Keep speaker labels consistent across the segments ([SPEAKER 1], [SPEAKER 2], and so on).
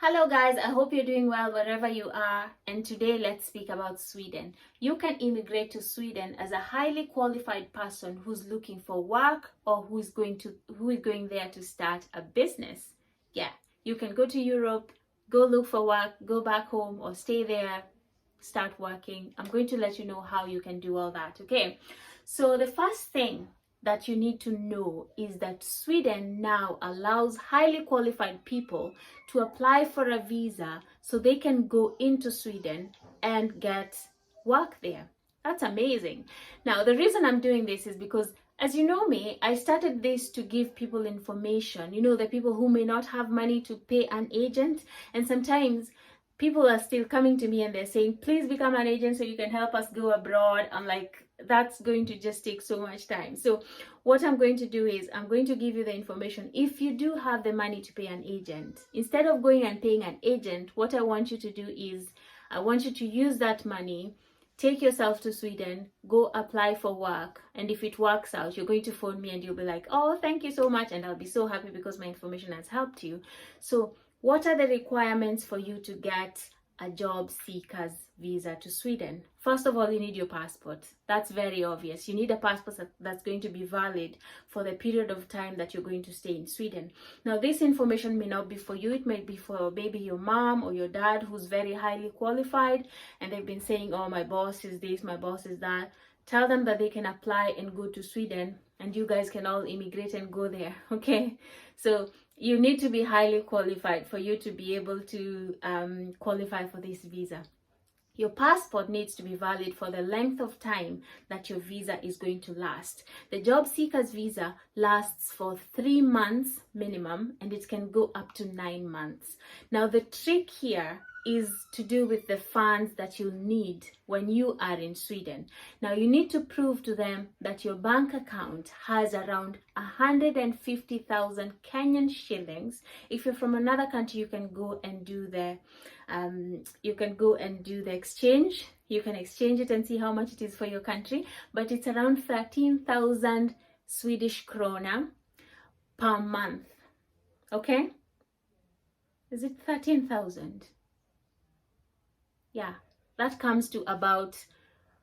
[SPEAKER 1] Hello guys, I hope you're doing well wherever you are, and today let's speak about Sweden. You can immigrate to Sweden as a highly qualified person who's looking for work or who is going there to start a business. Yeah, you can go to Europe, go look for work, go back home or stay there, start working. I'm going to let you know how you can do all that, okay? So the first thing that you need to know is that Sweden now allows highly qualified people to apply for a visa so they can go into Sweden and get work there. That's amazing. Now, the reason I'm doing this is because, as you know me, I started this to give people information. You know, the people who may not have money to pay an agent, and sometimes people are still coming to me and they're saying, please become an agent so you can help us go abroad. I'm like, that's going to just take so much time. So what I'm going to do is I'm going to give you the information. If you do have the money to pay an agent, instead of going and paying an agent, what I want you to do is I want you to use that money, take yourself to Sweden, go apply for work, and if it works out, you're going to phone me and you'll be like, oh, thank you so much, and I'll be so happy because my information has helped you. So what are the requirements for you to get a job seeker's visa to Sweden? First of all, you need your passport. That's very obvious. You need a passport that's going to be valid for the period of time that you're going to stay in Sweden. Now, this information may not be for you. It might be for maybe your mom or your dad who's very highly qualified and they've been saying, oh, my boss is this, my boss is that. Tell them that they can apply and go to Sweden and you guys can all immigrate and go there, okay? So you need to be highly qualified for you to be able to qualify for this visa. Your passport needs to be valid for the length of time that your visa is going to last. The job seeker's visa lasts for 3 months minimum, and it can go up to 9 months. Now, the trick here is to do with the funds that you'll need when you are in Sweden. Now, you need to prove to them that your bank account has around 150,000 Kenyan shillings. If you're from another country, you can go and do the exchange. You can exchange it and see how much it is for your country, but it's around 13,000 Swedish krona per month. Okay? Is it 13,000? Yeah, that comes to about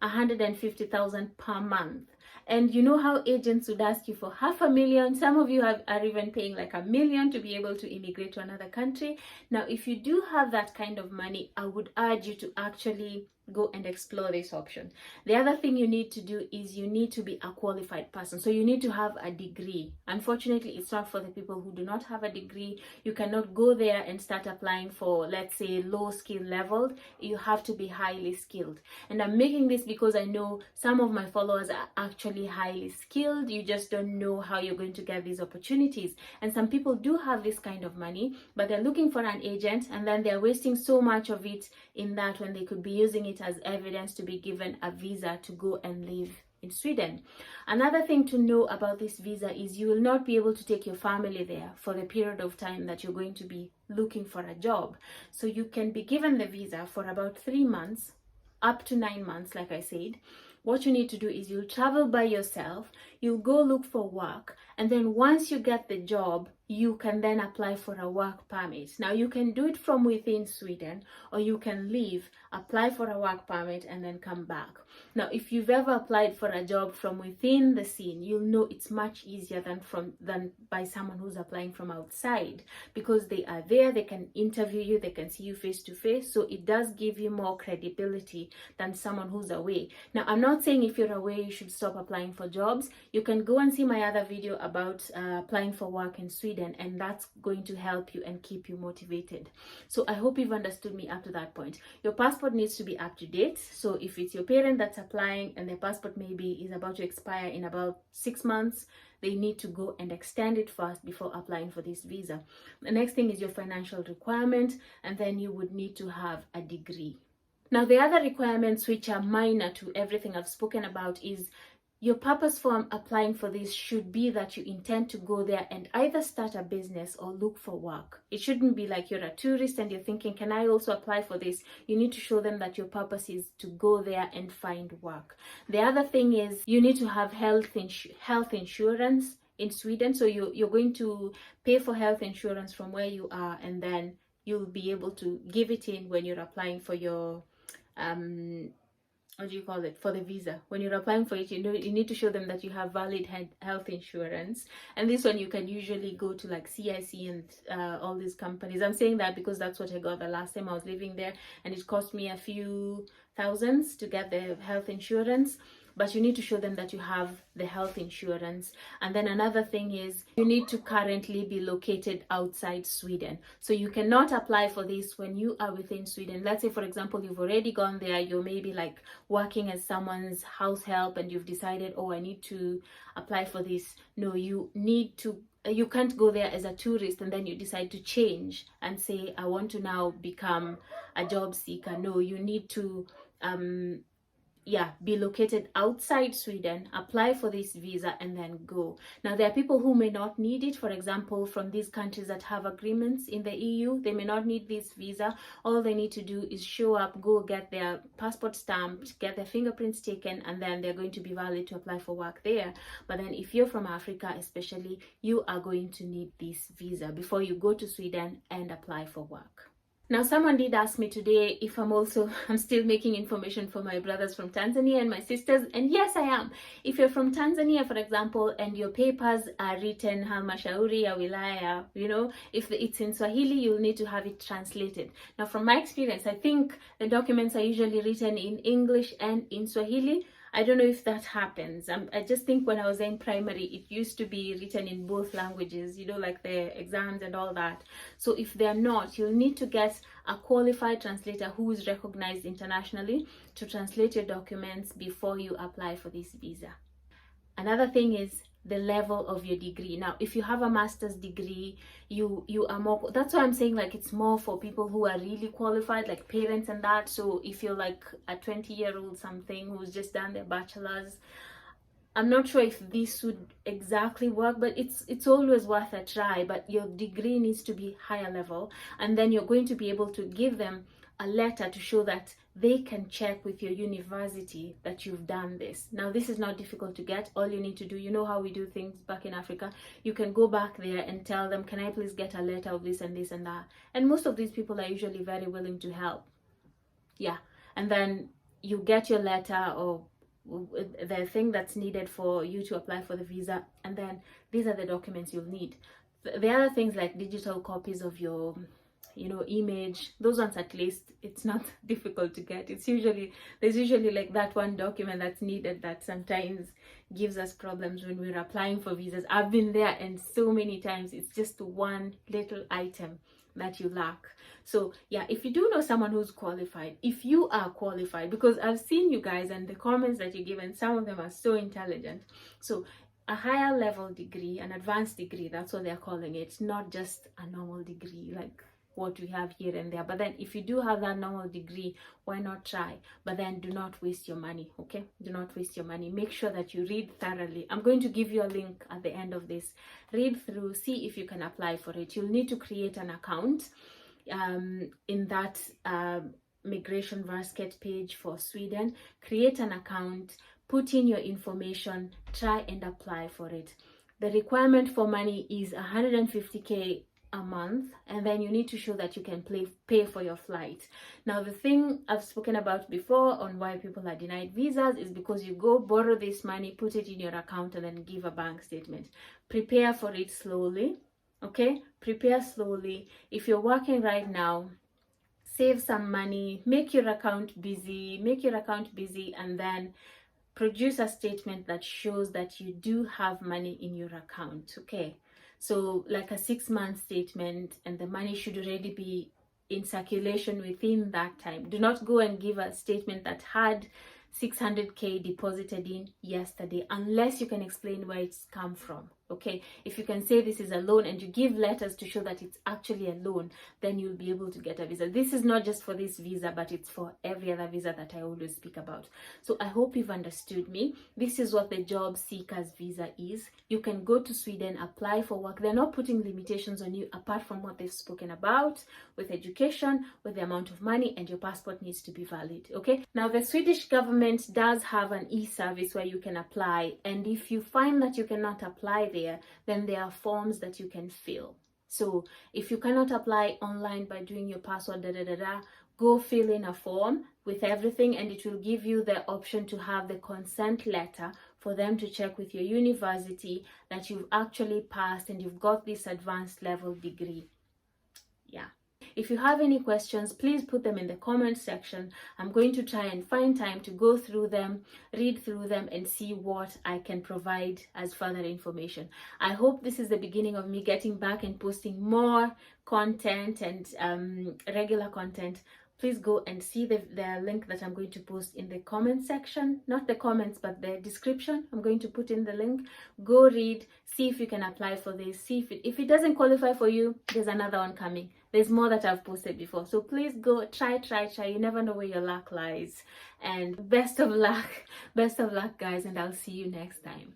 [SPEAKER 1] 150,000 per month. And you know how agents would ask you for 500,000. Some of you are even paying like 1 million to be able to immigrate to another country. Now, if you do have that kind of money, I would urge you to actually go and explore this option. The other thing you need to do is you need to be a qualified person. So you need to have a degree. Unfortunately, it's not for the people who do not have a degree. You cannot go there and start applying for, let's say, low skill level. You have to be highly skilled. And I'm making this because I know some of my followers are actually highly skilled. You just don't know how you're going to get these opportunities. And some people do have this kind of money, but they're looking for an agent and then they're wasting so much of it in that when they could be using it as evidence to be given a visa to go and live in Sweden. Another thing to know about this visa is you will not be able to take your family there for the period of time that you're going to be looking for a job. So you can be given the visa for about 3 months, up to 9 months, like I said. What you need to do is you'll travel by yourself, you'll go look for work, and then once you get the job, you can then apply for a work permit. Now, you can do it from within Sweden, or you can leave, apply for a work permit, and then come back. Now, if you've ever applied for a job from within the scene, you'll know it's much easier than by someone who's applying from outside, because they are there, they can interview you, they can see you face to face, so it does give you more credibility than someone who's away. Now, I'm not saying if you're away, you should stop applying for jobs. You can go and see my other video about applying for work in Sweden, and that's going to help you and keep you motivated. So I hope you've understood me up to that point. Your passport needs to be up to date. So if it's your parent that's applying and their passport maybe is about to expire in about 6 months, they need to go and extend it first before applying for this visa. The next thing is your financial requirement, and then you would need to have a degree. Now, the other requirements, which are minor to everything I've spoken about, is your purpose for applying for this should be that you intend to go there and either start a business or look for work. It shouldn't be like you're a tourist and you're thinking, can I also apply for this? You need to show them that your purpose is to go there and find work. The other thing is you need to have health insurance in Sweden. So you're going to pay for health insurance from where you are, and then you'll be able to give it in when you're applying for your what do you call it, for the visa. When you're applying for it, you need to show them that you have valid health insurance. And this one you can usually go to like CIC and all these companies. I'm saying that because that's what I got the last time I was living there, and it cost me a few thousands to get the health insurance. But you need to show them that you have the health insurance. And then another thing is you need to currently be located outside Sweden. So you cannot apply for this when you are within Sweden. Let's say, for example, you've already gone there, you're maybe like working as someone's house help, and you've decided, oh, I need to apply for this. No, you can't go there as a tourist and then you decide to change and say, I want to now become a job seeker. No, you need to be located outside Sweden, apply for this visa, and then go. Now, there are people who may not need it. For example, from these countries that have agreements in the EU, they may not need this visa. All they need to do is show up, go get their passport stamped, get their fingerprints taken, and then they're going to be valid to apply for work there. But then if you're from Africa especially, you are going to need this visa before you go to Sweden and apply for work. Now, someone did ask me today if I'm still making information for my brothers from Tanzania and my sisters, and yes, I am. If you're from Tanzania, for example, and your papers are written halmashauri ya wilaya, if it's in Swahili, you'll need to have it translated. Now, from my experience, I think the documents are usually written in English and in Swahili. I don't know if that happens. I just think when I was in primary, it used to be written in both languages, like the exams and all that. So if they're not, you'll need to get a qualified translator who is recognized internationally to translate your documents before you apply for this visa. Another thing is the level of your degree. Now, if you have a master's degree, you are more, that's why I'm saying like it's more for people who are really qualified, like parents and that. So if you're like a 20-year-old something who's just done their bachelor's, I'm not sure if this would exactly work, but it's always worth a try. But your degree needs to be higher level, and then you're going to be able to give them a letter to show that they can check with your university that you've done this. Now, this is not difficult to get. All you need to do, how we do things back in Africa, you can go back there and tell them, can I please get a letter of this and this and that? And most of these people are usually very willing to help. Yeah, and then you get your letter or the thing that's needed for you to apply for the visa, and then these are the documents you'll need. The other things like digital copies of your image, those ones at least it's not difficult to get. There's usually like that one document that's needed that sometimes gives us problems when we're applying for visas. I've been there, and so many times it's just one little item that you lack. So yeah, if you do know someone who's qualified, if you are qualified, because I've seen you guys and the comments that you give, and some of them are so intelligent. So a higher level degree, an advanced degree, that's what they're calling it, not just a normal degree like what we have here and there. But then if you do have that normal degree, why not try? But then do not waste your money. Okay, do not waste your money. Make sure that you read thoroughly. I'm going to give you a link at the end of this. Read through, see if you can apply for it. You'll need to create an account in that migration basket page for Sweden. Create an account, put in your information, try and apply for it. The requirement for money is 150k a month, and then you need to show that you can pay for your flight. Now, the thing I've spoken about before on why people are denied visas is because you go borrow this money, put it in your account, and then give a bank statement. Prepare for it slowly. Okay, prepare slowly. If you're working right now, save some money, make your account busy, and then produce a statement that shows that you do have money in your account. Okay, so like a 6-month statement, and the money should already be in circulation within that time. Do not go and give a statement that had 600k deposited in yesterday unless you can explain where it's come from. Okay, if you can say this is a loan and you give letters to show that it's actually a loan, then you'll be able to get a visa. This is not just for this visa, but it's for every other visa that I always speak about. So I hope you've understood me. This is what the job seekers visa is. You can go to Sweden, apply for work. They're not putting limitations on you apart from what they've spoken about with education, with the amount of money, and your passport needs to be valid. Okay, now the Swedish government does have an e-service where you can apply, and if you find that you cannot apply there, then there are forms that you can fill. So if you cannot apply online by doing your password, go fill in a form with everything, and it will give you the option to have the consent letter for them to check with your university that you've actually passed and you've got this advanced level degree. Yeah. If you have any questions, please put them in the comment section. I'm going to try and find time to go through them, read through them, and see what I can provide as further information. I hope this is the beginning of me getting back and posting more content and regular content. Please go and see the link that I'm going to post in the comment section. Not the comments, but the description. I'm going to put in the link. Go read, see if you can apply for this. See if it doesn't qualify for you, there's another one coming. There's more that I've posted before. So please go, try. You never know where your luck lies. And best of luck, guys, and I'll see you next time.